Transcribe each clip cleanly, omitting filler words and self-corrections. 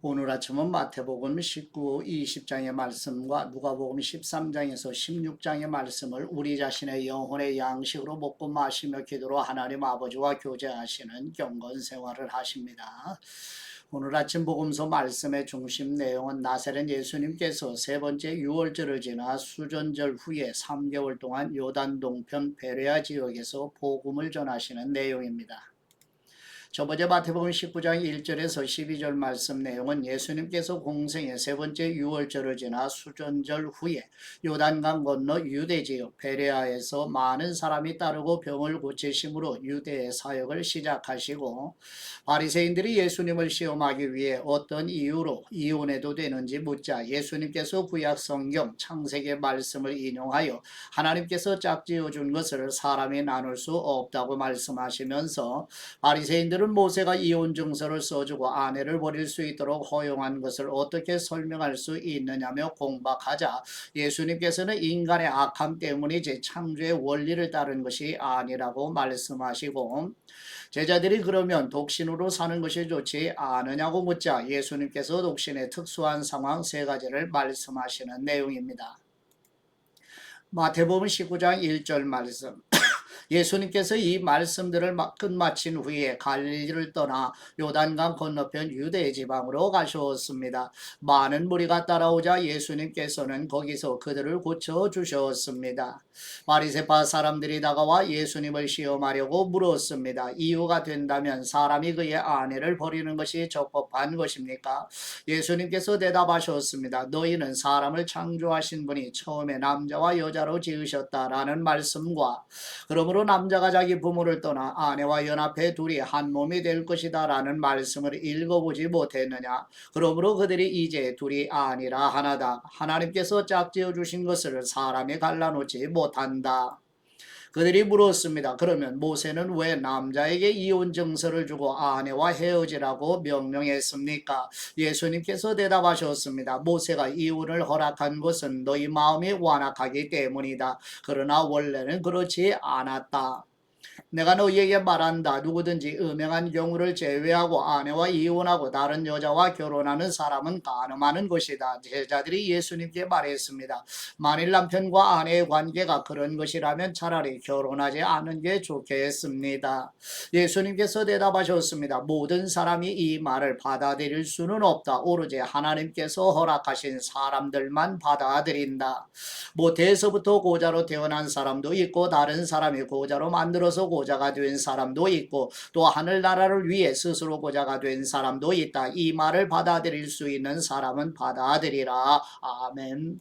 오늘 아침은 마태복음 19, 20장의 말씀과 누가복음 13장에서 16장의 말씀을 우리 자신의 영혼의 양식으로 먹고 마시며 기도로 하나님 아버지와 교제하시는 경건 생활을 하십니다. 오늘 아침 복음서 말씀의 중심 내용은 나사렛 예수님께서 세 번째 유월절을 지나 수전절 후에 3개월 동안 요단 동편 베레아 지역에서 복음을 전하시는 내용입니다. 저번에 마태복음 19장 1절에서 12절 말씀 내용은 예수님께서 공생의 세 번째 유월절을 지나 수전절 후에 요단강 건너 유대 지역 베레아에서 많은 사람이 따르고 병을 고치심으로 유대의 사역을 시작하시고, 바리새인들이 예수님을 시험하기 위해 어떤 이유로 이혼해도 되는지 묻자 예수님께서 구약 성경 창세기 말씀을 인용하여 하나님께서 짝지어 준 것을 사람이 나눌 수 없다고 말씀하시면서, 바리새인들은 모세가 이혼 증서를 써주고 아내를 버릴 수 있도록 허용한 것을 어떻게 설명할 수 있느냐며 공박하자 예수님께서는 인간의 악함 때문이지 창조의 원리를 따른 것이 아니라고 말씀하시고, 제자들이 그러면 독신으로 사는 것이 좋지 않으냐고 묻자 예수님께서 독신의 특수한 상황 세 가지를 말씀하시는 내용입니다. 마태복음 19장 1절 말씀. 예수님께서 이 말씀들을 끝마친 후에 갈릴리를 떠나 요단강 건너편 유대 지방으로 가셨습니다. 많은 무리가 따라오자 예수님께서는 거기서 그들을 고쳐 주셨습니다. 바리새파 사람들이 다가와 예수님을 시험하려고 물었습니다. 이유가 된다면 사람이 그의 아내를 버리는 것이 적법한 것입니까? 예수님께서 대답하셨습니다. 너희는 사람을 창조하신 분이 처음에 남자와 여자로 지으셨다라는 말씀과, 그러므로 남자가 자기 부모를 떠나 아내와 연합해 둘이 한 몸이 될 것이다 라는 말씀을 읽어보지 못했느냐? 그러므로 그들이 이제 둘이 아니라 하나다. 하나님께서 짝지어 주신 것을 사람이 갈라놓지 못한다. 그들이 물었습니다. 그러면 모세는 왜 남자에게 이혼 증서를 주고 아내와 헤어지라고 명령했습니까? 예수님께서 대답하셨습니다. 모세가 이혼을 허락한 것은 너희 마음이 완악하기 때문이다. 그러나 원래는 그렇지 않았다. 내가 너희에게 말한다. 누구든지 음행한 경우를 제외하고 아내와 이혼하고 다른 여자와 결혼하는 사람은 간음하는 것이다. 제자들이 예수님께 말했습니다. 만일 남편과 아내의 관계가 그런 것이라면 차라리 결혼하지 않은 게 좋겠습니다. 예수님께서 대답하셨습니다. 모든 사람이 이 말을 받아들일 수는 없다. 오로지 하나님께서 허락하신 사람들만 받아들인다. 모태에서부터 고자로 태어난 사람도 있고 다른 사람이 고자로 만들어서 고자가 된 사람도 있고 또 하늘나라를 위해 스스로 고자가 된 사람도 있다. 이 말을 받아들일 수 있는 사람은 받아들이라. 아멘.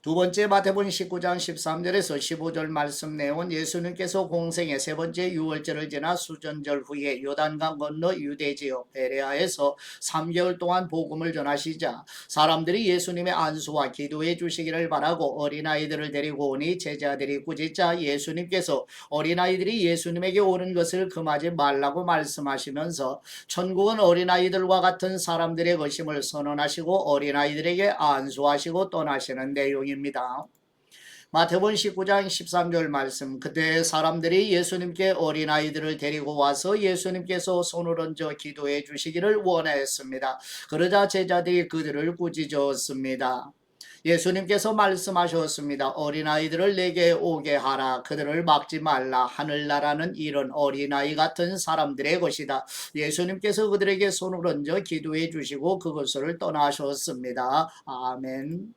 두 번째 마태복음 19장 13절에서 15절 말씀 내용은 예수님께서 공생의 세 번째 유월절을 지나 수전절 후에 요단강 건너 유대 지역 베레아에서 3개월 동안 복음을 전하시자 사람들이 예수님의 안수와 기도해 주시기를 바라고 어린아이들을 데리고 오니 제자들이 꾸짖자 예수님께서 어린아이들이 예수님에게 오는 것을 금하지 말라고 말씀하시면서 천국은 어린아이들과 같은 사람들의 것임을 선언하시고 어린아이들에게 안수하시고 떠나시는 내용입니다. 마태복음 19장 13절 말씀. 그때 사람들이 예수님께 어린아이들을 데리고 와서 예수님께서 손을 얹어 기도해 주시기를 원했습니다. 그러자 제자들이 그들을 꾸짖었습니다. 예수님께서 말씀하셨습니다. 어린아이들을 내게 오게 하라. 그들을 막지 말라. 하늘나라는 이런 어린아이 같은 사람들의 것이다. 예수님께서 그들에게 손을 얹어 기도해 주시고 그것을 떠나셨습니다. 아멘.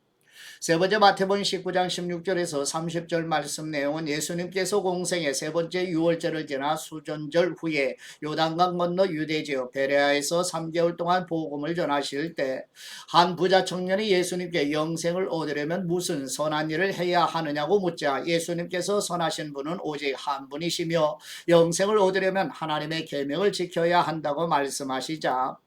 세 번째 마태복음 19장 16절에서 30절 말씀 내용은 예수님께서 공생의 세 번째 유월절을 지나 수전절 후에 요단강 건너 유대 지역 베레아에서 3개월 동안 복음을 전하실 때 한 부자 청년이 예수님께 영생을 얻으려면 무슨 선한 일을 해야 하느냐고 묻자 예수님께서 선하신 분은 오직 한 분이시며 영생을 얻으려면 하나님의 계명을 지켜야 한다고 말씀하시자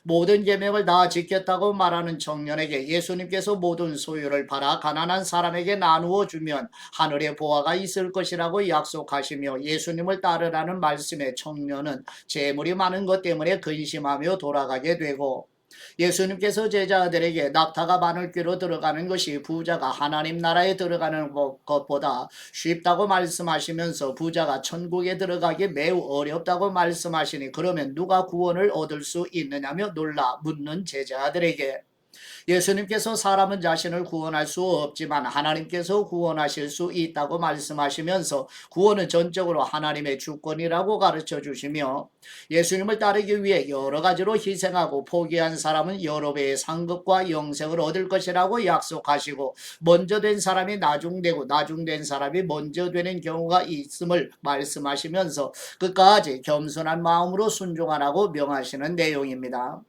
모든 계명을 다 지켰다고 말하는 청년에게 예수님께서 모든 소유를 팔아 가난한 사람에게 나누어 주면 하늘의 보화가 있을 것이라고 약속하시며 예수님을 따르라는 말씀에 청년은 재물이 많은 것 때문에 근심하며 돌아가게 되고, 예수님께서 제자들에게 낙타가 바늘귀로 들어가는 것이 부자가 하나님 나라에 들어가는 것보다 쉽다고 말씀하시면서 부자가 천국에 들어가기 매우 어렵다고 말씀하시니 그러면 누가 구원을 얻을 수 있느냐며 놀라 묻는 제자들에게 예수님께서 사람은 자신을 구원할 수 없지만 하나님께서 구원하실 수 있다고 말씀하시면서 구원은 전적으로 하나님의 주권이라고 가르쳐 주시며 예수님을 따르기 위해 여러 가지로 희생하고 포기한 사람은 여러 배의 상급과 영생을 얻을 것이라고 약속하시고 먼저 된 사람이 나중되고 나중된 사람이 먼저 되는 경우가 있음을 말씀하시면서 끝까지 겸손한 마음으로 순종하라고 명하시는 내용입니다.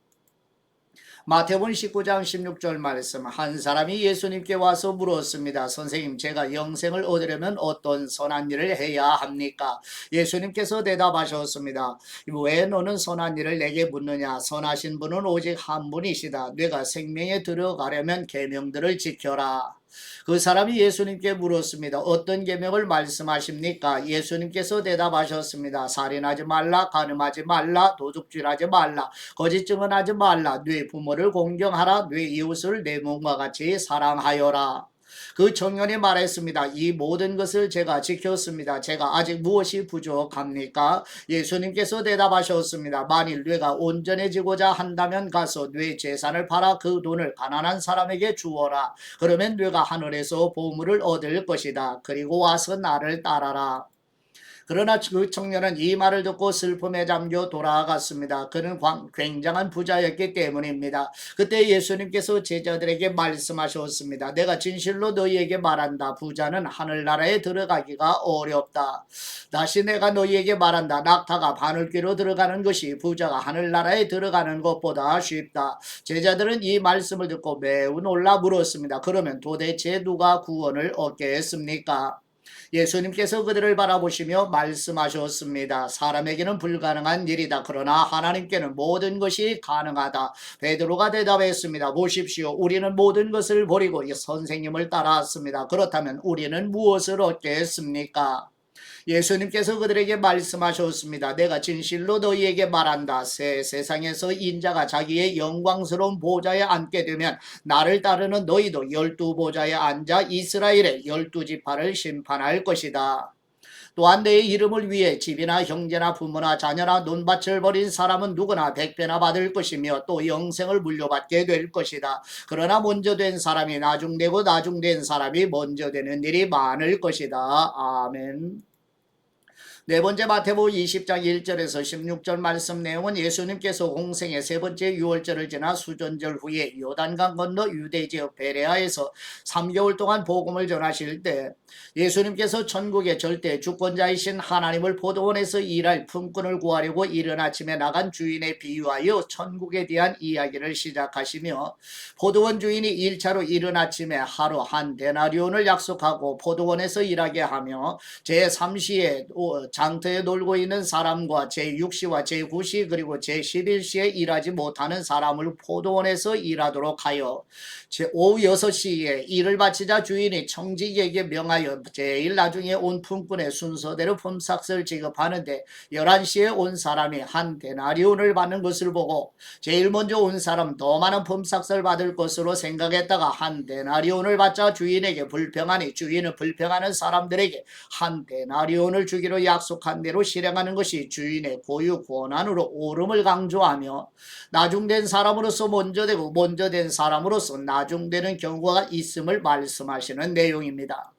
마태복음 19장 16절 말씀 한 사람이 예수님께 와서 물었습니다. 선생님 제가 영생을 얻으려면 어떤 선한 일을 해야 합니까? 예수님께서 대답하셨습니다. 왜 너는 선한 일을 내게 묻느냐? 선하신 분은 오직 한 분이시다. 내가 생명에 들어가려면 계명들을 지켜라. 그 사람이 예수님께 물었습니다. 어떤 계명을 말씀하십니까? 예수님께서 대답하셨습니다. 살인하지 말라, 간음하지 말라, 도둑질하지 말라, 거짓 증언하지 말라, 네 부모를 공경하라, 네 이웃을 내 몸과 같이 사랑하여라. 그 청년이 말했습니다. 이 모든 것을 제가 지켰습니다. 제가 아직 무엇이 부족합니까? 예수님께서 대답하셨습니다. 만일 뇌가 온전해지고자 한다면 가서 뇌 재산을 팔아 그 돈을 가난한 사람에게 주어라. 그러면 뇌가 하늘에서 보물을 얻을 것이다. 그리고 와서 나를 따라라. 그러나 그 청년은 이 말을 듣고 슬픔에 잠겨 돌아갔습니다. 그는 굉장한 부자였기 때문입니다. 그때 예수님께서 제자들에게 말씀하셨습니다. 내가 진실로 너희에게 말한다. 부자는 하늘나라에 들어가기가 어렵다. 다시 내가 너희에게 말한다. 낙타가 바늘귀로 들어가는 것이 부자가 하늘나라에 들어가는 것보다 쉽다. 제자들은 이 말씀을 듣고 매우 놀라 물었습니다. 그러면 도대체 누가 구원을 얻겠습니까? 예수님께서 그들을 바라보시며 말씀하셨습니다. 사람에게는 불가능한 일이다. 그러나 하나님께는 모든 것이 가능하다. 베드로가 대답했습니다. 보십시오. 우리는 모든 것을 버리고 선생님을 따라왔습니다. 그렇다면 우리는 무엇을 얻겠습니까? 예수님께서 그들에게 말씀하셨습니다. 내가 진실로 너희에게 말한다. 새 세상에서 인자가 자기의 영광스러운 보좌에 앉게 되면 나를 따르는 너희도 12보좌에 앉아 이스라엘의 12지파를 심판할 것이다. 또한 내 이름을 위해 집이나 형제나 부모나 자녀나 논밭을 버린 사람은 누구나 100배나 받을 것이며 또 영생을 물려받게 될 것이다. 그러나 먼저 된 사람이 나중되고 나중된 사람이 먼저 되는 일이 많을 것이다. 아멘. 네 번째 마태복음 20장 1절에서 16절 말씀 내용은 예수님께서 공생의 세 번째 유월절을 지나 수전절 후에 요단강 건너 유대 지역 베레아에서 3개월 동안 복음을 전하실 때 예수님께서 천국의 절대 주권자이신 하나님을 포도원에서 일할 품꾼을 구하려고 이른 아침에 나간 주인에 비유하여 천국에 대한 이야기를 시작하시며 포도원 주인이 1차로 이른 아침에 하루 한 데나리온을 약속하고 포도원에서 일하게 하며 제3시에 장터에 놀고 있는 사람과 제6시와 제9시 그리고 제11시에 일하지 못하는 사람을 포도원에서 일하도록 하여 오후 6시에 일을 마치자 주인이 청직에게 명하여 제일 나중에 온 품꾼의 순서대로 품삯을 지급하는데 11시에 온 사람이 한 데나리온을 받는 것을 보고 제일 먼저 온 사람 더 많은 품삯을 받을 것으로 생각했다가 한 데나리온을 받자 주인에게 불평하니 주인은 불평하는 사람들에게 한 데나리온을 주기로 약속한 대로 실행하는 것이 주인의 고유 권한으로 옳음을 강조하며 나중된 사람으로서 먼저 되고 먼저 된 사람으로서 나중되는 경우가 있음을 말씀하시는 내용입니다.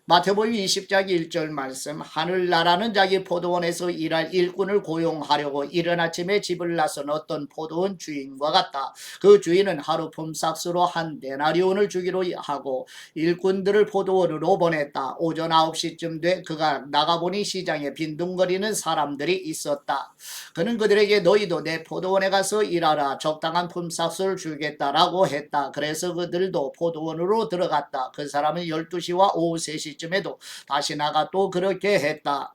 마태복음 20장 1절 말씀 하늘나라는 자기 포도원에서 일할 일꾼을 고용하려고 이른 아침에 집을 나선 어떤 포도원 주인과 같다. 그 주인은 하루 품삯으로 한 데나리온을 주기로 하고 일꾼들을 포도원으로 보냈다. 오전 9시쯤 돼 그가 나가보니 시장에 빈둥거리는 사람들이 있었다. 그는 그들에게 너희도 내 포도원에 가서 일하라. 적당한 품삯을 주겠다라고 했다. 그래서 그들도 포도원으로 들어갔다. 그 사람은 12시와 오후 3시 쯤에도 다시 나가 또 그렇게 했다.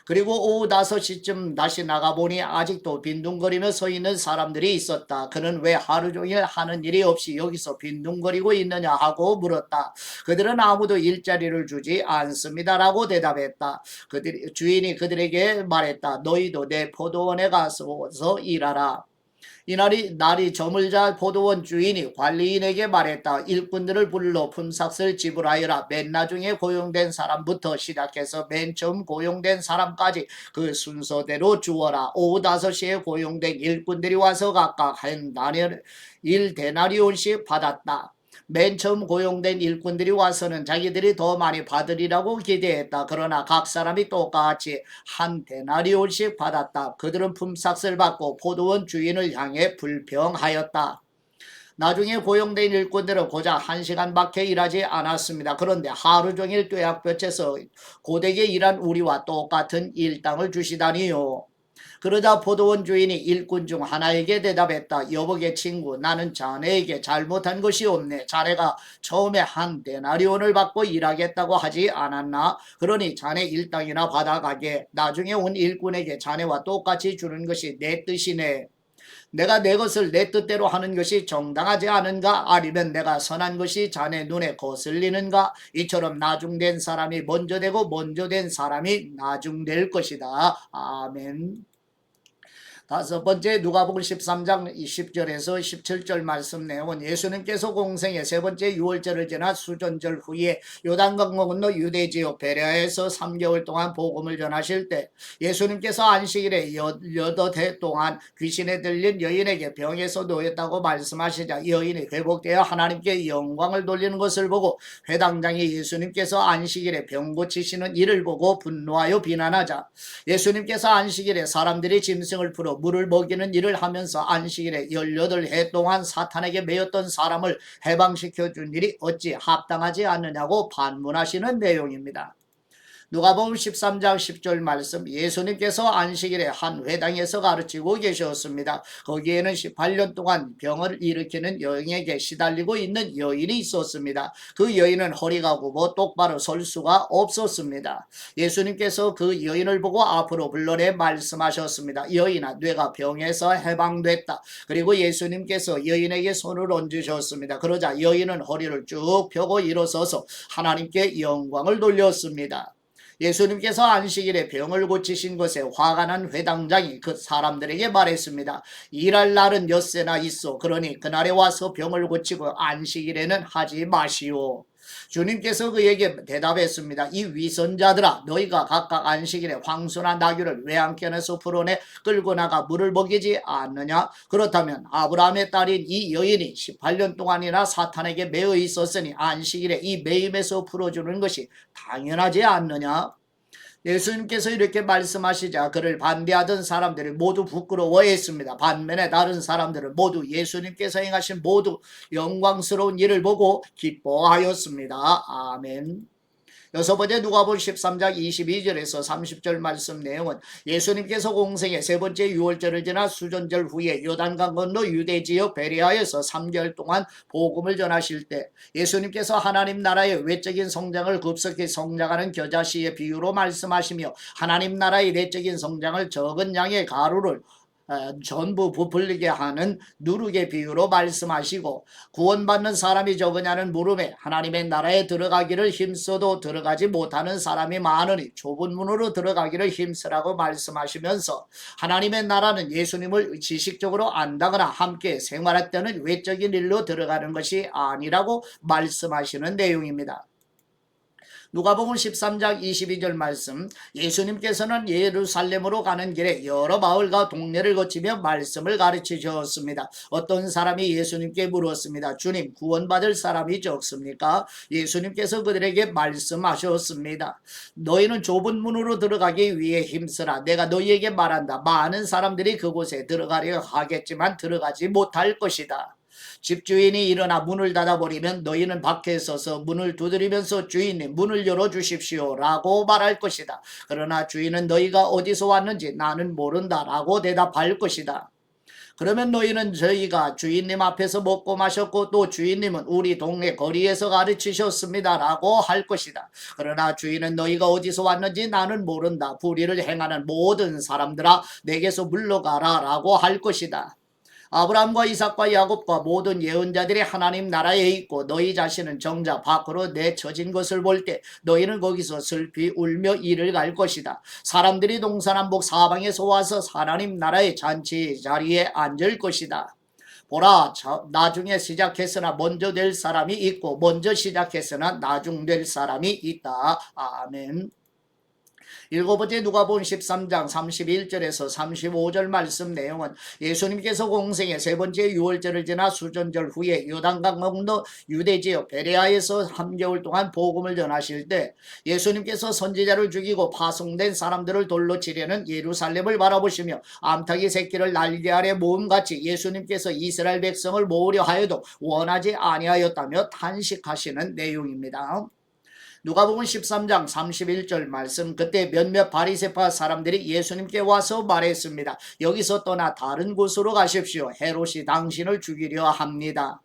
그리고 오후 5시쯤 다시 나가보니 아직도 빈둥거리며 서 있는 사람들이 있었다. 그는 왜 하루 종일 하는 일이 없이 여기서 빈둥거리고 있느냐 하고 물었다. 그들은 아무도 일자리를 주지 않습니다라고 대답했다. 주인이 그들에게 말했다. 너희도 내 포도원에 가서 일하라. 날이 저물자 포도원 주인이 관리인에게 말했다. 일꾼들을 불러 품삯을 지불하여라. 맨 나중에 고용된 사람부터 시작해서 맨 처음 고용된 사람까지 그 순서대로 주어라. 오후 5시에 고용된 일꾼들이 와서 각각 한 달에 1데나리온씩 받았다. 맨 처음 고용된 일꾼들이 와서는 자기들이 더 많이 받으리라고 기대했다. 그러나 각 사람이 똑같이 한 데나리온씩 받았다. 그들은 품삯을 받고 포도원 주인을 향해 불평하였다. 나중에 고용된 일꾼들은 고작 1시간밖에 일하지 않았습니다. 그런데 하루 종일 뙤약볕에서 고되게 일한 우리와 똑같은 일당을 주시다니요. 그러자 포도원 주인이 일꾼 중 하나에게 대답했다. 여보게 친구, 나는 자네에게 잘못한 것이 없네. 자네가 처음에 한 데나리온을 받고 일하겠다고 하지 않았나? 그러니 자네 일당이나 받아가게. 나중에 온 일꾼에게 자네와 똑같이 주는 것이 내 뜻이네. 내가 내 것을 내 뜻대로 하는 것이 정당하지 않은가? 아니면 내가 선한 것이 자네 눈에 거슬리는가? 이처럼 나중된 사람이 먼저 되고 먼저 된 사람이 나중될 것이다. 아멘. 다섯 번째, 누가복음 13장 20절에서 17절 말씀 내용은 예수님께서 공생의 세 번째 유월절을 지나 수전절 후에 요단강 건너 유대 지역 베레아에서 3개월 동안 복음을 전하실 때 예수님께서 안식일에 8해 동안 귀신에 들린 여인에게 병에서 놓였다고 말씀하시자 여인이 회복되어 하나님께 영광을 돌리는 것을 보고 회당장이 예수님께서 안식일에 병 고치시는 일을 보고 분노하여 비난하자 예수님께서 안식일에 사람들이 짐승을 풀어 물을 먹이는 일을 하면서 안식일에 18해 동안 사탄에게 매였던 사람을 해방시켜 준 일이 어찌 합당하지 않느냐고 반문하시는 내용입니다. 누가복음 13장 10절 말씀 예수님께서 안식일에 한 회당에서 가르치고 계셨습니다. 거기에는 18년 동안 병을 일으키는 여인에게 시달리고 있는 여인이 있었습니다. 그 여인은 허리가 굽어 똑바로 설 수가 없었습니다. 예수님께서 그 여인을 보고 앞으로 불러내 말씀하셨습니다. 여인아, 뇌가 병에서 해방됐다. 그리고 예수님께서 여인에게 손을 얹으셨습니다. 그러자 여인은 허리를 쭉 펴고 일어서서 하나님께 영광을 돌렸습니다. 예수님께서 안식일에 병을 고치신 것에 화가 난 회당장이 그 사람들에게 말했습니다. 일할 날은 엿새나 있어. 그러니 그날에 와서 병을 고치고 안식일에는 하지 마시오. 주님께서 그에게 대답했습니다. 이 위선자들아, 너희가 각각 안식일에 황소나 나귀를 외양간에서 풀어내 끌고 나가 물을 먹이지 않느냐? 그렇다면 아브라함의 딸인 이 여인이 18년 동안이나 사탄에게 매여 있었으니 안식일에 이 매임에서 풀어주는 것이 당연하지 않느냐? 예수님께서 이렇게 말씀하시자 그를 반대하던 사람들이 모두 부끄러워했습니다. 반면에 다른 사람들은 모두 예수님께서 행하신 모두 영광스러운 일을 보고 기뻐하였습니다. 아멘. 여섯 번째 누가복음 13장 22절에서 30절 말씀 내용은 예수님께서 공생의 세 번째 유월절을 지나 수전절 후에 요단강 건너 유대 지역 베레아에서 3개월 동안 복음을 전하실 때 예수님께서 하나님 나라의 외적인 성장을 급속히 성장하는 겨자씨의 비유로 말씀하시며 하나님 나라의 내적인 성장을 적은 양의 가루를 전부 부풀리게 하는 누룩의 비유로 말씀하시고 구원받는 사람이 적으냐는 물음에 하나님의 나라에 들어가기를 힘써도 들어가지 못하는 사람이 많으니 좁은 문으로 들어가기를 힘쓰라고 말씀하시면서 하나님의 나라는 예수님을 지식적으로 안다거나 함께 생활할 때는 외적인 일로 들어가는 것이 아니라고 말씀하시는 내용입니다. 누가복음 13장 22절 말씀 예수님께서는 예루살렘으로 가는 길에 여러 마을과 동네를 거치며 말씀을 가르치셨습니다. 어떤 사람이 예수님께 물었습니다. 주님, 구원받을 사람이 적습니까? 예수님께서 그들에게 말씀하셨습니다. 너희는 좁은 문으로 들어가기 위해 힘쓰라. 내가 너희에게 말한다. 많은 사람들이 그곳에 들어가려 하겠지만 들어가지 못할 것이다. 집주인이 일어나 문을 닫아버리면 너희는 밖에 서서 문을 두드리면서 주인님 문을 열어주십시오 라고 말할 것이다. 그러나 주인은 너희가 어디서 왔는지 나는 모른다 라고 대답할 것이다. 그러면 너희는 저희가 주인님 앞에서 먹고 마셨고 또 주인님은 우리 동네 거리에서 가르치셨습니다 라고 할 것이다. 그러나 주인은 너희가 어디서 왔는지 나는 모른다. 불의를 행하는 모든 사람들아 내게서 물러가라 라고 할 것이다. 아브라함과 이삭과 야곱과 모든 예언자들이 하나님 나라에 있고 너희 자신은 정자 밖으로 내쳐진 것을 볼 때 너희는 거기서 슬피 울며 이를 갈 것이다. 사람들이 동서남북 사방에서 와서 하나님 나라의 잔치 자리에 앉을 것이다. 보라, 나중에 시작했으나 먼저 될 사람이 있고 먼저 시작했으나 나중 될 사람이 있다. 아멘. 일곱 번째 누가복음 13장 31절에서 35절 말씀 내용은 예수님께서 공생의 세 번째 유월절을 지나 수전절 후에 요단강 건너 유대 지역 베레아에서 3개월 동안 복음을 전하실 때 예수님께서 선지자를 죽이고 파송된 사람들을 돌로 치려는 예루살렘을 바라보시며 암탉이 새끼를 날개 아래 모음같이 예수님께서 이스라엘 백성을 모으려 하여도 원하지 아니하였다며 탄식하시는 내용입니다. 누가복음 13장 31절 말씀, 그때 몇몇 바리새파 사람들이 예수님께 와서 말했습니다. 여기서 떠나 다른 곳으로 가십시오. 헤롯이 당신을 죽이려 합니다.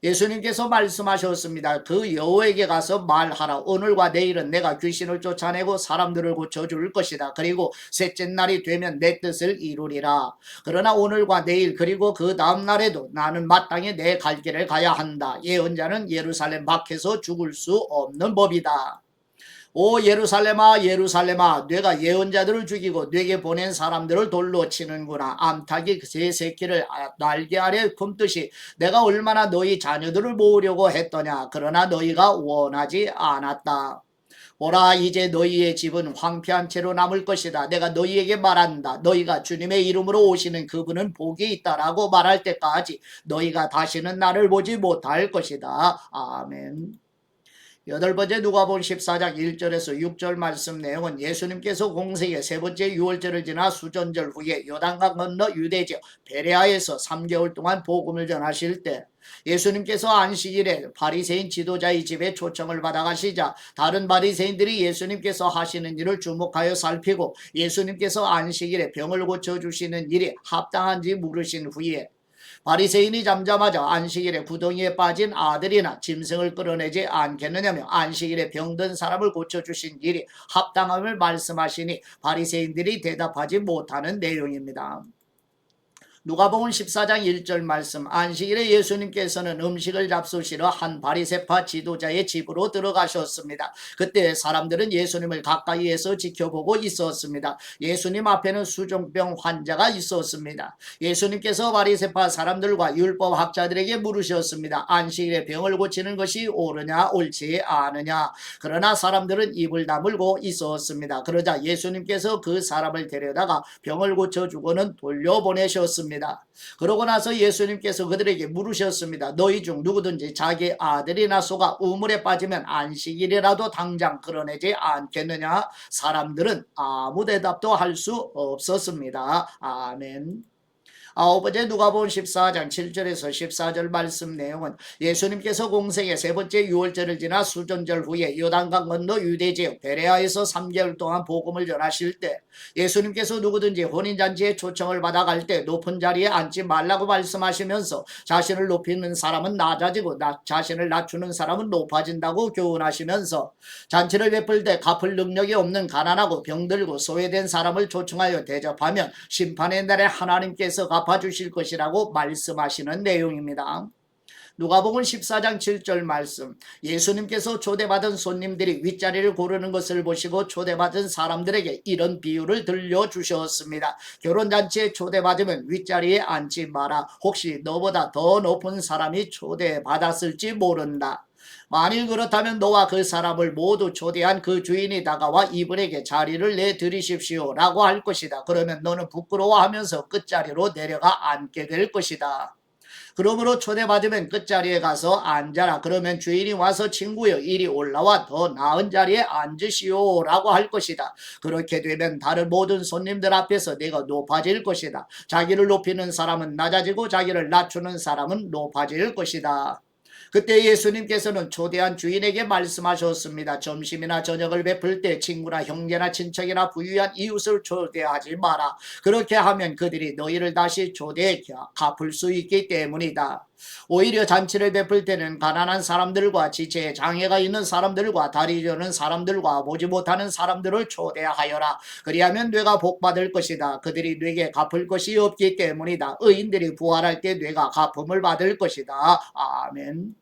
예수님께서 말씀하셨습니다. 그 여호에게 가서 말하라. 오늘과 내일은 내가 귀신을 쫓아내고 사람들을 고쳐줄 것이다. 그리고 셋째 날이 되면 내 뜻을 이루리라. 그러나 오늘과 내일 그리고 그 다음 날에도 나는 마땅히 내 갈 길을 가야 한다. 예언자는 예루살렘 밖에서 죽을 수 없는 법이다. 오 예루살렘아 예루살렘아, 네가 예언자들을 죽이고 네게 보낸 사람들을 돌로 치는구나. 암탉이 제 새끼를 날개 아래 품듯이 내가 얼마나 너희 자녀들을 모으려고 했더냐. 그러나 너희가 원하지 않았다. 오라, 이제 너희의 집은 황폐한 채로 남을 것이다. 내가 너희에게 말한다. 너희가 주님의 이름으로 오시는 그분은 복이 있다라고 말할 때까지 너희가 다시는 나를 보지 못할 것이다. 아멘. 여덟 번째 누가복음 14장 1절에서 6절 말씀 내용은 예수님께서 공생의 세 번째 유월절을 지나 수전절 후에 요단강 건너 유대지역 베레아에서 3개월 동안 복음을 전하실 때 예수님께서 안식일에 바리새인 지도자의 집에 초청을 받아 가시자 다른 바리새인들이 예수님께서 하시는 일을 주목하여 살피고 예수님께서 안식일에 병을 고쳐주시는 일이 합당한지 물으신 후에 바리새인이 잠자마자 안식일에 구덩이에 빠진 아들이나 짐승을 끌어내지 않겠느냐며 안식일에 병든 사람을 고쳐주신 일이 합당함을 말씀하시니 바리새인들이 대답하지 못하는 내용입니다. 누가복음 14장 1절 말씀, 안식일에 예수님께서는 음식을 잡수시러 한 바리새파 지도자의 집으로 들어가셨습니다. 그때 사람들은 예수님을 가까이에서 지켜보고 있었습니다. 예수님 앞에는 수종병 환자가 있었습니다. 예수님께서 바리새파 사람들과 율법학자들에게 물으셨습니다. 안식일에 병을 고치는 것이 옳으냐 옳지 않으냐. 그러나 사람들은 입을 다물고 있었습니다. 그러자 예수님께서 그 사람을 데려다가 병을 고쳐주고는 돌려보내셨습니다. 그러고 나서 예수님께서 그들에게 물으셨습니다. 너희 중 누구든지 자기 아들이나 소가 우물에 빠지면 안식일이라도 당장 끌어내지 않겠느냐? 사람들은 아무 대답도 할 수 없었습니다. 아멘. 아홉 번째 누가복음 14장 7절에서 14절 말씀 내용은 예수님께서 공생의 세 번째 유월절을 지나 수전절 후에 요단강 건너 유대지역 베레아에서 3개월 동안 복음을 전하실 때 예수님께서 누구든지 혼인잔치에 초청을 받아갈 때 높은 자리에 앉지 말라고 말씀하시면서 자신을 높이는 사람은 낮아지고 자신을 낮추는 사람은 높아진다고 교훈하시면서 잔치를 베풀 때 갚을 능력이 없는 가난하고 병들고 소외된 사람을 초청하여 대접하면 심판의 날에 하나님께서 갚아주실 것이라고 말씀하시는 내용입니다. 누가복음 14장 7절 말씀, 예수님께서 초대받은 손님들이 윗자리를 고르는 것을 보시고 초대받은 사람들에게 이런 비유를 들려주셨습니다. 결혼잔치에 초대받으면 윗자리에 앉지 마라. 혹시 너보다 더 높은 사람이 초대받았을지 모른다. 만일 그렇다면 너와 그 사람을 모두 초대한 그 주인이 다가와 이분에게 자리를 내드리십시오 라고 할 것이다. 그러면 너는 부끄러워하면서 끝자리로 내려가 앉게 될 것이다. 그러므로 초대받으면 끝자리에 가서 앉아라. 그러면 주인이 와서 친구여 이리 올라와 더 나은 자리에 앉으시오 라고 할 것이다. 그렇게 되면 다른 모든 손님들 앞에서 내가 높아질 것이다. 자기를 높이는 사람은 낮아지고 자기를 낮추는 사람은 높아질 것이다. 그때 예수님께서는 초대한 주인에게 말씀하셨습니다. 점심이나 저녁을 베풀 때 친구나 형제나 친척이나 부유한 이웃을 초대하지 마라. 그렇게 하면 그들이 너희를 다시 초대해 갚을 수 있기 때문이다. 오히려 잔치를 베풀 때는 가난한 사람들과 지체에 장애가 있는 사람들과 다리 저는 사람들과 보지 못하는 사람들을 초대하여라. 그리하면 뇌가 복받을 것이다. 그들이 뇌게 갚을 것이 없기 때문이다. 의인들이 부활할 때 뇌가 갚음을 받을 것이다. 아멘.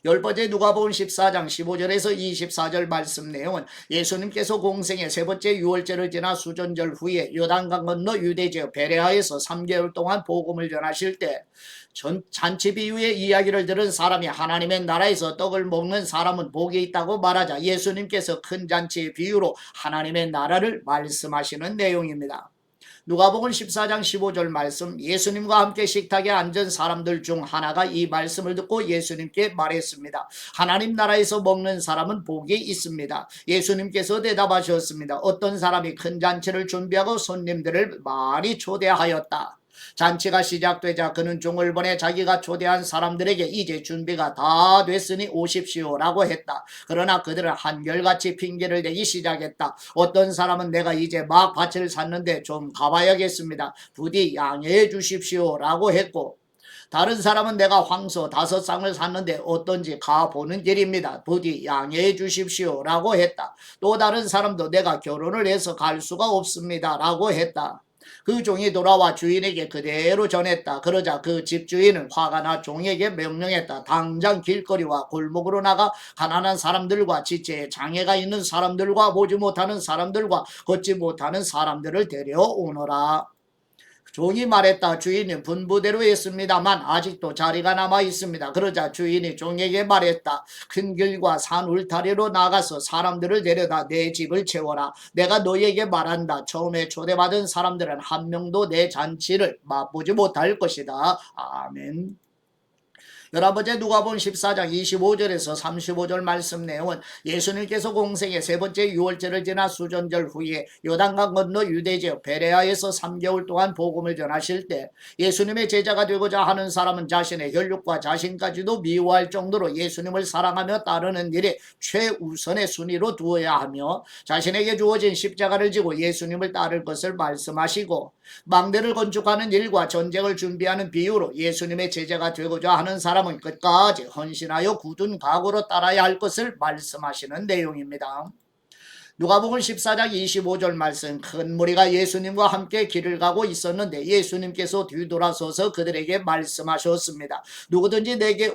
열 번째 누가복음 14장 15절에서 24절 말씀 내용은 예수님께서 공생의 세 번째 유월절을 지나 수전절 후에 요단강 건너 유대 지역 베레아에서 3개월 동안 복음을 전하실 때 잔치 비유의 이야기를 들은 사람이 하나님의 나라에서 떡을 먹는 사람은 복이 있다고 말하자 예수님께서 큰 잔치의 비유로 하나님의 나라를 말씀하시는 내용입니다. 누가복음 14장 15절 말씀 예수님과 함께 식탁에 앉은 사람들 중 하나가 이 말씀을 듣고 예수님께 말했습니다. 하나님 나라에서 먹는 사람은 복이 있습니다. 예수님께서 대답하셨습니다. 어떤 사람이 큰 잔치를 준비하고 손님들을 많이 초대하였다. 잔치가 시작되자 그는 종을 보내 자기가 초대한 사람들에게 이제 준비가 다 됐으니 오십시오라고 했다. 그러나 그들은 한결같이 핑계를 대기 시작했다. 어떤 사람은 내가 이제 막 밭을 샀는데 좀 가봐야겠습니다. 부디 양해해 주십시오라고 했고 다른 사람은 내가 황소 5쌍을 샀는데 어떤지 가보는 길입니다. 부디 양해해 주십시오라고 했다. 또 다른 사람도 내가 결혼을 해서 갈 수가 없습니다라고 했다. 그 종이 돌아와 주인에게 그대로 전했다. 그러자 그 집주인은 화가 나 종에게 명령했다. 당장 길거리와 골목으로 나가 가난한 사람들과 지체에 장애가 있는 사람들과 보지 못하는 사람들과 걷지 못하는 사람들을 데려오너라. 종이 말했다. 주인이 분부대로 했습니다만 아직도 자리가 남아 있습니다. 그러자 주인이 종에게 말했다. 큰 길과 산 울타리로 나가서 사람들을 데려다 내 집을 채워라. 내가 너희에게 말한다. 처음에 초대받은 사람들은 한 명도 내 잔치를 맛보지 못할 것이다. 아멘. 11번째 누가복음 14장 25절에서 35절 말씀 내용은 예수님께서 공생의 세 번째 유월절을 지나 수전절 후에 요단강 건너 유대지역 베레아에서 3개월 동안 복음을 전하실 때 예수님의 제자가 되고자 하는 사람은 자신의 혈육과 자신까지도 미워할 정도로 예수님을 사랑하며 따르는 일이 최우선의 순위로 두어야 하며 자신에게 주어진 십자가를 지고 예수님을 따를 것을 말씀하시고 망대를 건축하는 일과 전쟁을 준비하는 비유로 예수님의 제자가 되고자 하는 사람은 끝까지 헌신하여 굳은 각오로 따라야 할 것을 말씀하시는 내용입니다. 누가복음 14장 25절 말씀 큰 무리가 예수님과 함께 길을 가고 있었는데 예수님께서 뒤돌아서서 그들에게 말씀하셨습니다. 누구든지 내게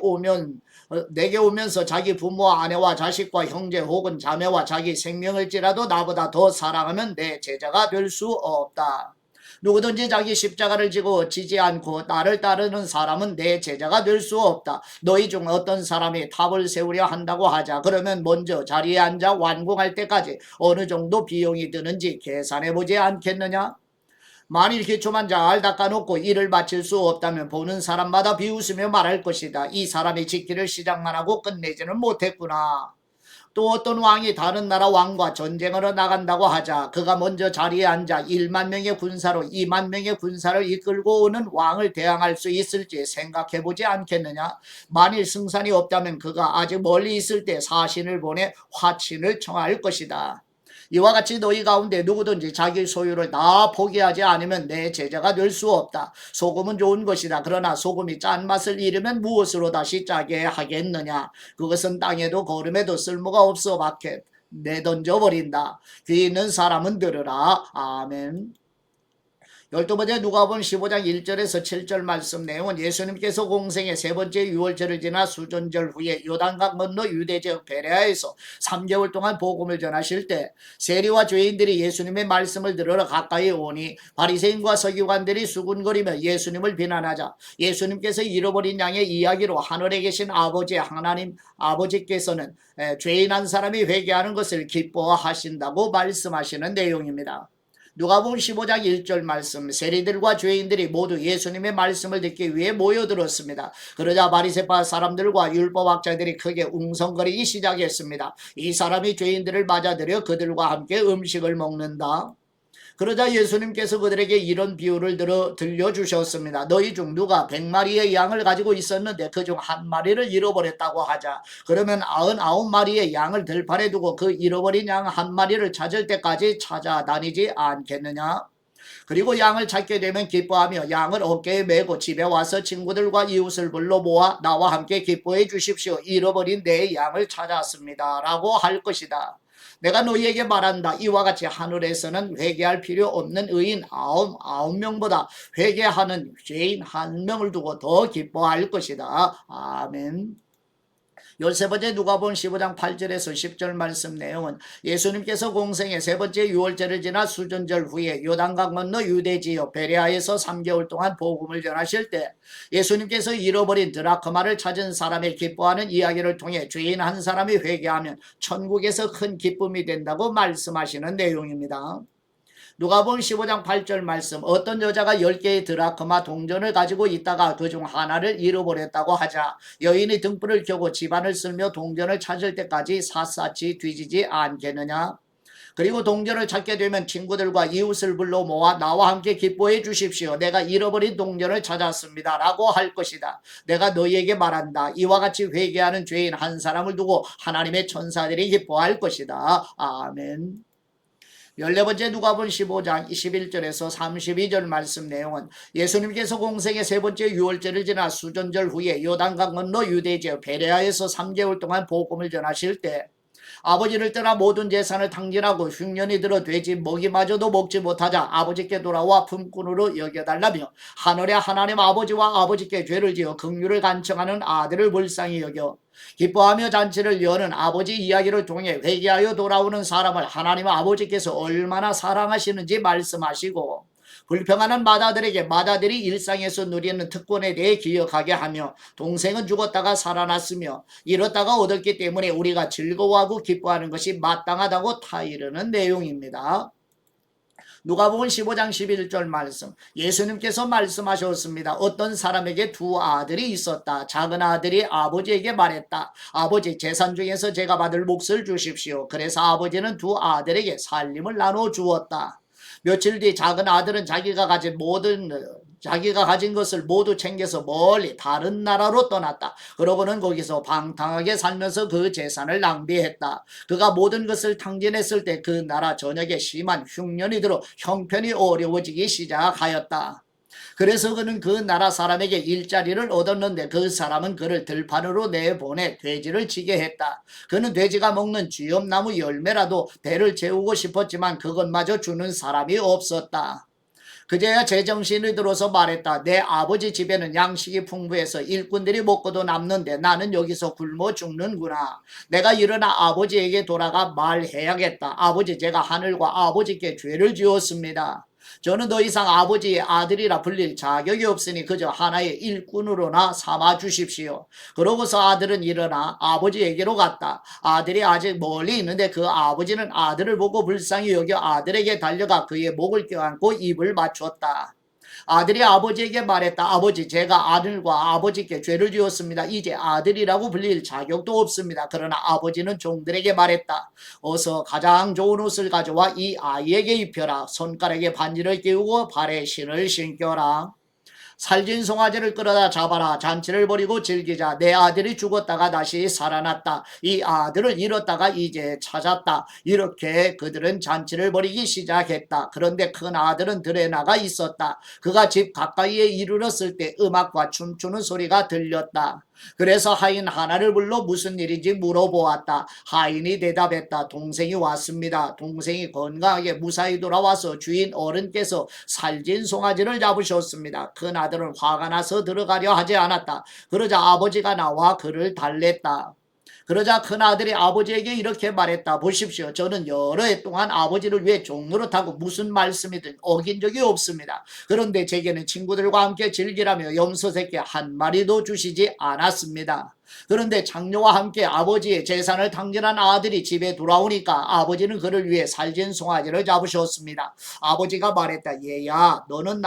오면서 자기 부모와 아내와 자식과 형제 혹은 자매와 자기 생명을지라도 나보다 더 사랑하면 내 제자가 될 수 없다. 누구든지 자기 십자가를 지고 지지 않고 나를 따르는 사람은 내 제자가 될 수 없다. 너희 중 어떤 사람이 탑을 세우려 한다고 하자. 그러면 먼저 자리에 앉아 완공할 때까지 어느 정도 비용이 드는지 계산해보지 않겠느냐? 만일 기초만 잘 닦아놓고 일을 마칠 수 없다면 보는 사람마다 비웃으며 말할 것이다. 이 사람이 짓기를 시작만 하고 끝내지는 못했구나. 또 어떤 왕이 다른 나라 왕과 전쟁하러 나간다고 하자 그가 먼저 자리에 앉아 1만 명의 군사로 2만 명의 군사를 이끌고 오는 왕을 대항할 수 있을지 생각해보지 않겠느냐. 만일 승산이 없다면 그가 아직 멀리 있을 때 사신을 보내 화친을 청할 것이다. 이와 같이 너희 가운데 누구든지 자기 소유를 다 포기하지 않으면 내 제자가 될 수 없다. 소금은 좋은 것이다. 그러나 소금이 짠맛을 잃으면 무엇으로 다시 짜게 하겠느냐. 그것은 땅에도 거름에도 쓸모가 없어 밖에 내던져 버린다. 귀 있는 사람은 들으라. 아멘. 12번째 누가복음 15장 1절에서 7절 말씀 내용은 예수님께서 공생의 세 번째 유월절을 지나 수전절 후에 요단강 건너 유대지역 베레아에서 3개월 동안 복음을 전하실 때 세리와 죄인들이 예수님의 말씀을 들으러 가까이 오니 바리새인과 서기관들이 수군거리며 예수님을 비난하자 예수님께서 잃어버린 양의 이야기로 하늘에 계신 아버지 하나님 아버지께서는 죄인 한 사람이 회개하는 것을 기뻐하신다고 말씀하시는 내용입니다. 누가복음 15장 1절 말씀 세리들과 죄인들이 모두 예수님의 말씀을 듣기 위해 모여들었습니다. 그러자 바리새파 사람들과 율법학자들이 크게 웅성거리기 시작했습니다. 이 사람이 죄인들을 맞아들여 그들과 함께 음식을 먹는다. 그러자 예수님께서 그들에게 이런 비유를 들려주셨습니다. 너희 중 누가 100마리의 양을 가지고 있었는데 그 중 한 마리를 잃어버렸다고 하자. 그러면 99마리의 양을 들판에 두고 그 잃어버린 양 한 마리를 찾을 때까지 찾아다니지 않겠느냐? 그리고 양을 찾게 되면 기뻐하며 양을 어깨에 메고 집에 와서 친구들과 이웃을 불러 모아 나와 함께 기뻐해 주십시오. 잃어버린 내 양을 찾았습니다. 라고 할 것이다. 내가 너희에게 말한다. 이와 같이 하늘에서는 회개할 필요 없는 의인 99명보다 회개하는 죄인 1명을 두고 더 기뻐할 것이다. 아멘. 13번째 누가복음 15장 8절에서 10절 말씀 내용은 예수님께서 공생의 세 번째 유월절을 지나 수전절 후에 요단강 건너 유대 지역 베레아에서 3개월 동안 복음을 전하실 때 예수님께서 잃어버린 드라크마를 찾은 사람의 기뻐하는 이야기를 통해 죄인 한 사람이 회개하면 천국에서 큰 기쁨이 된다고 말씀하시는 내용입니다. 누가복음 15장 8절 말씀 어떤 여자가 10개의 드라크마 동전을 가지고 있다가 그중 하나를 잃어버렸다고 하자 여인이 등불을 켜고 집안을 쓸며 동전을 찾을 때까지 샅샅이 뒤지지 않겠느냐. 그리고 동전을 찾게 되면 친구들과 이웃을 불러 모아 나와 함께 기뻐해 주십시오. 내가 잃어버린 동전을 찾았습니다. 라고 할 것이다. 내가 너희에게 말한다. 이와 같이 회개하는 죄인 한 사람을 두고 하나님의 천사들이 기뻐할 것이다. 아멘. 14번째 누가복음 15장 21절에서 32절 말씀 내용은 예수님께서 공생의 세 번째 유월절을 지나 수전절 후에 요단강 건너 유대지역 베레아에서 3개월 동안 복음을 전하실 때 아버지를 떠나 모든 재산을 탕진하고 흉년이 들어 돼지 먹이마저도 먹지 못하자 아버지께 돌아와 품꾼으로 여겨달라며 하늘의 하나님 아버지와 아버지께 죄를 지어 긍휼을 간청하는 아들을 불쌍히 여겨 기뻐하며 잔치를 여는 아버지 이야기를 통해 회개하여 돌아오는 사람을 하나님 아버지께서 얼마나 사랑하시는지 말씀하시고 불평하는 마다들에게 마다들이 일상에서 누리는 특권에 대해 기억하게 하며 동생은 죽었다가 살아났으며 잃었다가 얻었기 때문에 우리가 즐거워하고 기뻐하는 것이 마땅하다고 타이르는 내용입니다. 누가복음 15장 11절 말씀 예수님께서 말씀하셨습니다. 어떤 사람에게 두 아들이 있었다. 작은 아들이 아버지에게 말했다. 아버지 재산 중에서 제가 받을 몫을 주십시오. 그래서 아버지는 두 아들에게 살림을 나눠 주었다. 며칠 뒤 작은 아들은 자기가 가진 것을 모두 챙겨서 멀리 다른 나라로 떠났다. 그러고는 거기서 방탕하게 살면서 그 재산을 낭비했다. 그가 모든 것을 탕진했을 때 그 나라 전역에 심한 흉년이 들어 형편이 어려워지기 시작하였다. 그래서 그는 그 나라 사람에게 일자리를 얻었는데 그 사람은 그를 들판으로 내보내 돼지를 치게 했다. 그는 돼지가 먹는 쥐엄나무 열매라도 배를 채우고 싶었지만 그것마저 주는 사람이 없었다. 그제야 제정신이 들어서 말했다. 내 아버지 집에는 양식이 풍부해서 일꾼들이 먹고도 남는데 나는 여기서 굶어 죽는구나. 내가 일어나 아버지에게 돌아가 말해야겠다. 아버지, 제가 하늘과 아버지께 죄를 지었습니다. 저는 더 이상 아버지의 아들이라 불릴 자격이 없으니 그저 하나의 일꾼으로나 삼아 주십시오. 그러고서 아들은 일어나 아버지에게로 갔다. 아들이 아직 멀리 있는데 그 아버지는 아들을 보고 불쌍히 여겨 아들에게 달려가 그의 목을 껴안고 입을 맞췄다. 아들이 아버지에게 말했다. 아버지, 제가 아들과 아버지께 죄를 지었습니다. 이제 아들이라고 불릴 자격도 없습니다. 그러나 아버지는 종들에게 말했다. 어서 가장 좋은 옷을 가져와 이 아이에게 입혀라. 손가락에 반지를 끼우고 발에 신을 신겨라. 살진 송아지를 끌어다 잡아라. 잔치를 벌이고 즐기자. 내 아들이 죽었다가 다시 살아났다. 이 아들을 잃었다가 이제 찾았다. 이렇게 그들은 잔치를 벌이기 시작했다. 그런데 큰 아들은 들에 나가 있었다. 그가 집 가까이에 이르렀을 때 음악과 춤추는 소리가 들렸다. 그래서 하인 하나를 불러 무슨 일인지 물어보았다. 하인이 대답했다. 동생이 왔습니다. 동생이 건강하게 무사히 돌아와서 주인 어른께서 살진 송아지를 잡으셨습니다. 큰 아들은 화가 나서 들어가려 하지 않았다. 그러자 아버지가 나와 그를 달랬다. 그러자 큰아들이 아버지에게 이렇게 말했다. 보십시오. 저는 여러 해 동안 아버지를 위해 종노릇하고 무슨 말씀이든 어긴 적이 없습니다. 그런데 제게는 친구들과 함께 즐기라며 염소 새끼 한 마리도 주시지 않았습니다. 그런데 장녀와 함께 아버지의 재산을 탕진한 아들이 집에 돌아오니까 아버지는 그를 위해 살진 송아지를 잡으셨습니다. 아버지가 말했다. 얘야, 너는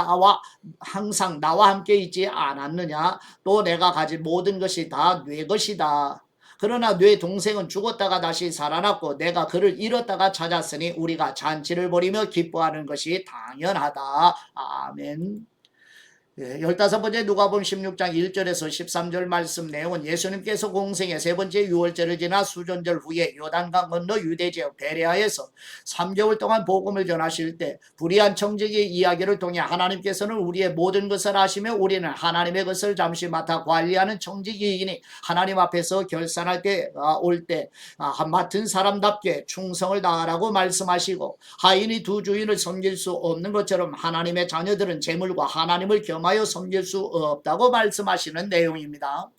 항상 나와 함께 있지 않았느냐? 또 내가 가진 모든 것이 다 네 것이다. 그러나 네 동생은 죽었다가 다시 살아났고 내가 그를 잃었다가 찾았으니 우리가 잔치를 벌이며 기뻐하는 것이 당연하다. 아멘. 15번째 누가복음 16장 1절에서 13절 말씀 내용은 예수님께서 공생의 세 번째 유월절을 지나 수전절 후에 요단강 건너 유대 지역 베레아에서 3개월 동안 복음을 전하실 때 불의한 청지기의 이야기를 통해 하나님께서는 우리의 모든 것을 아시며 우리는 하나님의 것을 잠시 맡아 관리하는 청지기이니 하나님 앞에서 결산할 때 올 때 맡은 사람답게 충성을 다하라고 말씀하시고 하인이 두 주인을 섬길 수 없는 것처럼 하나님의 자녀들은 재물과 하나님을 겸하여 섬길 수 없다고 말씀하시는 내용입니다.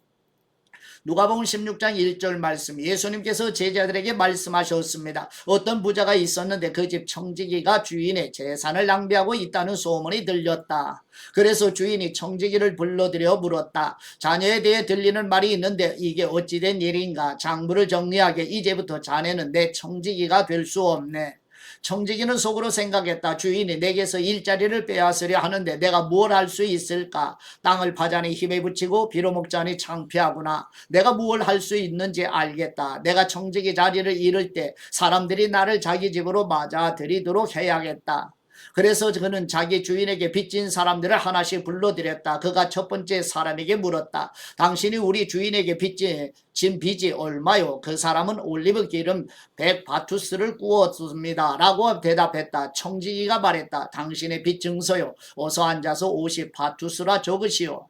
누가복음 16장 1절 말씀 예수님께서 제자들에게 말씀하셨습니다. 어떤 부자가 있었는데 그 집 청지기가 주인의 재산을 낭비하고 있다는 소문이 들렸다. 그래서 주인이 청지기를 불러들여 물었다. 자녀에 대해 들리는 말이 있는데 이게 어찌된 일인가? 장부를 정리하게 이제부터 자네는 내 청지기가 될 수 없네. 청지기는 속으로 생각했다. 주인이 내게서 일자리를 빼앗으려 하는데 내가 뭘 할 수 있을까? 땅을 파자니 힘에 붙이고 빌어먹자니 창피하구나. 내가 뭘 할 수 있는지 알겠다. 내가 청지기 자리를 잃을 때 사람들이 나를 자기 집으로 맞아들이도록 해야겠다. 그래서 그는 자기 주인에게 빚진 사람들을 하나씩 불러들였다. 그가 첫 번째 사람에게 물었다. 당신이 우리 주인에게 빚진 빚이 얼마요? 그 사람은 올리브 기름 100바투스를 구웠습니다. 라고 대답했다. 청지기가 말했다. 당신의 빚 증서요. 어서 앉아서 50바투스라 적으시오.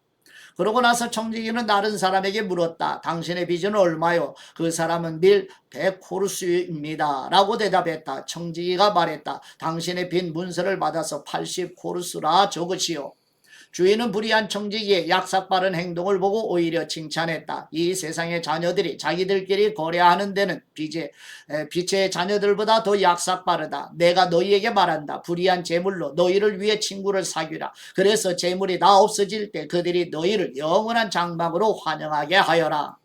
그러고 나서 청지기는 다른 사람에게 물었다. 당신의 빚은 얼마요? 그 사람은 밀 100코르스입니다. 라고 대답했다. 청지기가 말했다. 당신의 빚 문서를 받아서 80코르스라 적으시오. 주인은 불의한 청지기의 약삭빠른 행동을 보고 오히려 칭찬했다. 이 세상의 자녀들이 자기들끼리 거래하는 데는 빛의 자녀들보다 더 약삭빠르다. 내가 너희에게 말한다. 불의한 재물로 너희를 위해 친구를 사귀라. 그래서 재물이 다 없어질 때 그들이 너희를 영원한 장막으로 환영하게 하여라.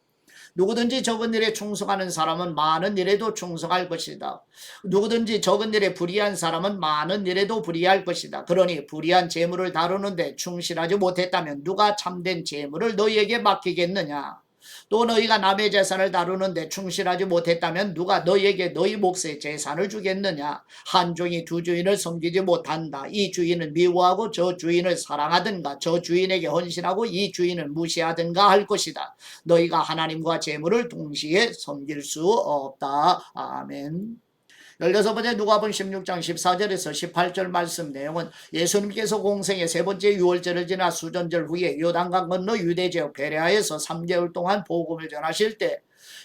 누구든지 적은 일에 충성하는 사람은 많은 일에도 충성할 것이다. 누구든지 적은 일에 불의한 사람은 많은 일에도 불의할 것이다. 그러니 불의한 재물을 다루는데 충실하지 못했다면 누가 참된 재물을 너희에게 맡기겠느냐? 또 너희가 남의 재산을 다루는데 충실하지 못했다면 누가 너희에게 너희 몫의 재산을 주겠느냐? 한 종이 두 주인을 섬기지 못한다. 이 주인을 미워하고 저 주인을 사랑하든가 저 주인에게 헌신하고 이 주인을 무시하든가 할 것이다. 너희가 하나님과 재물을 동시에 섬길 수 없다. 아멘. 16번째 누가복음 16장 14절에서 18절 말씀 내용은 예수님께서 공생의 세 번째 유월절을 지나 수전절 후에 요단강 건너 유대 지역 베레아에서 3개월 동안 복음을 전하실 때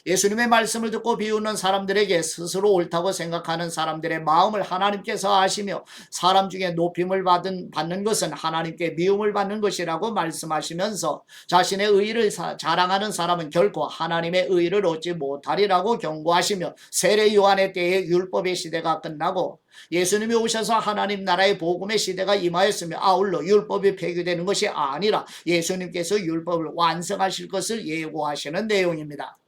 예수님의 말씀을 듣고 비웃는 사람들에게 스스로 옳다고 생각하는 사람들의 마음을 하나님께서 아시며 사람 중에 높임을 받는 것은 하나님께 미움을 받는 것이라고 말씀하시면서 자신의 의를 자랑하는 사람은 결코 하나님의 의를 얻지 못하리라고 경고하시며 세례 요한의 때에 율법의 시대가 끝나고 예수님이 오셔서 하나님 나라의 복음의 시대가 임하였으며 아울러 율법이 폐기되는 것이 아니라 예수님께서 율법을 완성하실 것을 예고하시는 내용입니다.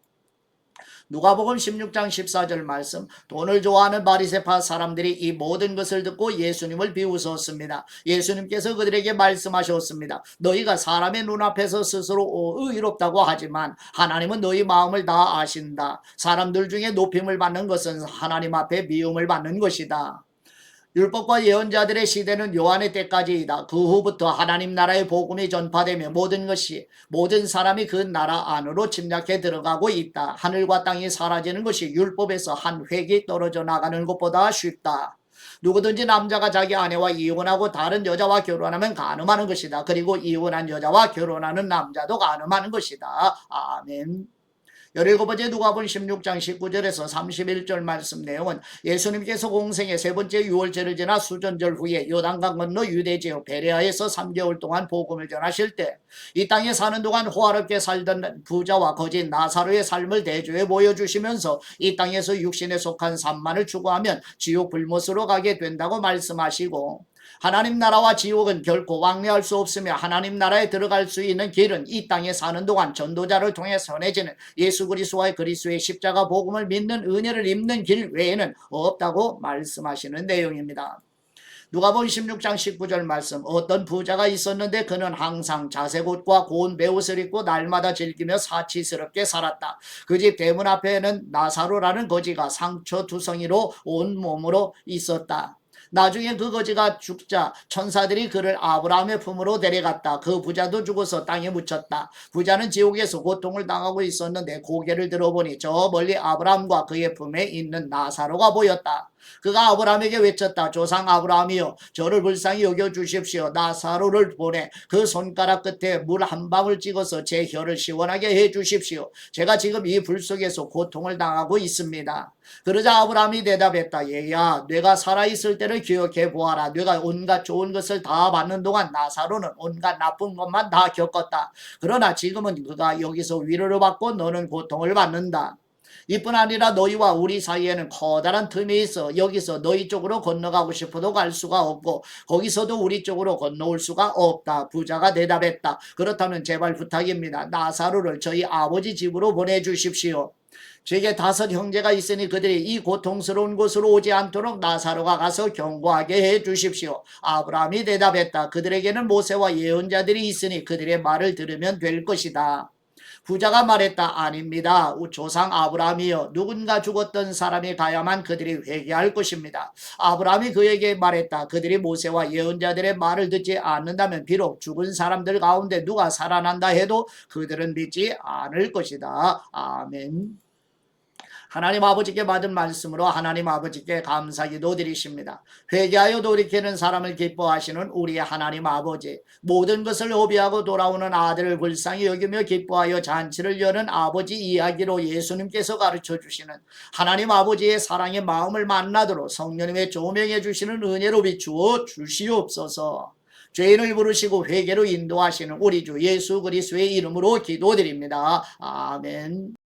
누가복음 16장 14절 말씀 돈을 좋아하는 바리새파 사람들이 이 모든 것을 듣고 예수님을 비웃었습니다. 예수님께서 그들에게 말씀하셨습니다. 너희가 사람의 눈앞에서 스스로 의롭다고 하지만 하나님은 너희 마음을 다 아신다. 사람들 중에 높임을 받는 것은 하나님 앞에 미움을 받는 것이다. 율법과 예언자들의 시대는 요한의 때까지이다. 그 후부터 하나님 나라의 복음이 전파되며 모든 사람이 그 나라 안으로 침략해 들어가고 있다. 하늘과 땅이 사라지는 것이 율법에서 한 획이 떨어져 나가는 것보다 쉽다. 누구든지 남자가 자기 아내와 이혼하고 다른 여자와 결혼하면 간음하는 것이다. 그리고 이혼한 여자와 결혼하는 남자도 간음하는 것이다. 아멘. 17번째 누가복음 16장 19절에서 31절 말씀 내용은 예수님께서 공생의 세 번째 유월절을 지나 수전절 후에 요단강 건너 유대 지역 베레아에서 3개월 동안 복음을 전하실 때 이 땅에 사는 동안 호화롭게 살던 부자와 거진 나사로의 삶을 대조해 보여주시면서 이 땅에서 육신에 속한 삶만을 추구하면 지옥 불못으로 가게 된다고 말씀하시고 하나님 나라와 지옥은 결코 왕래할 수 없으며 하나님 나라에 들어갈 수 있는 길은 이 땅에 사는 동안 전도자를 통해 전해지는 예수 그리스도와 그리스도의 십자가 복음을 믿는 은혜를 입는 길 외에는 없다고 말씀하시는 내용입니다. 누가복음 16장 19절 말씀. 어떤 부자가 있었는데 그는 항상 자색옷과 고운 베옷을 입고 날마다 즐기며 사치스럽게 살았다. 그 집 대문 앞에는 나사로라는 거지가 상처 두성이로 온 몸으로 있었다. 나중에 그 거지가 죽자 천사들이 그를 아브라함의 품으로 데려갔다. 그 부자도 죽어서 땅에 묻혔다. 부자는 지옥에서 고통을 당하고 있었는데 고개를 들어보니 저 멀리 아브라함과 그의 품에 있는 나사로가 보였다. 그가 아브라함에게 외쳤다. 조상 아브라함이여, 저를 불쌍히 여겨 주십시오. 나사로를 보내 그 손가락 끝에 물 한 방울 찍어서 제 혀를 시원하게 해 주십시오. 제가 지금 이 불 속에서 고통을 당하고 있습니다. 그러자 아브라함이 대답했다. 얘야, 내가 살아있을 때를 기억해 보아라. 내가 온갖 좋은 것을 다 받는 동안 나사로는 온갖 나쁜 것만 다 겪었다. 그러나 지금은 그가 여기서 위로를 받고 너는 고통을 받는다. 이뿐 아니라 너희와 우리 사이에는 커다란 틈이 있어 여기서 너희 쪽으로 건너가고 싶어도 갈 수가 없고 거기서도 우리 쪽으로 건너올 수가 없다. 부자가 대답했다. 그렇다면 제발 부탁입니다. 나사로를 저희 아버지 집으로 보내주십시오. 제게 5 형제가 있으니 그들이 이 고통스러운 곳으로 오지 않도록 나사로가 가서 경고하게 해 주십시오. 아브라함이 대답했다. 그들에게는 모세와 예언자들이 있으니 그들의 말을 들으면 될 것이다. 부자가 말했다. 아닙니다. 조상 아브라함이여, 누군가 죽었던 사람이 가야만 그들이 회개할 것입니다. 아브라함이 그에게 말했다. 그들이 모세와 예언자들의 말을 듣지 않는다면 비록 죽은 사람들 가운데 누가 살아난다 해도 그들은 믿지 않을 것이다. 아멘. 하나님 아버지께 받은 말씀으로 하나님 아버지께 감사기도 드리십니다. 회개하여 돌이키는 사람을 기뻐하시는 우리의 하나님 아버지, 모든 것을 오비하고 돌아오는 아들을 불쌍히 여기며 기뻐하여 잔치를 여는 아버지 이야기로 예수님께서 가르쳐 주시는 하나님 아버지의 사랑의 마음을 만나도록 성령님의 조명해 주시는 은혜로 비추어 주시옵소서. 죄인을 부르시고 회개로 인도하시는 우리 주 예수 그리스도의 이름으로 기도드립니다. 아멘.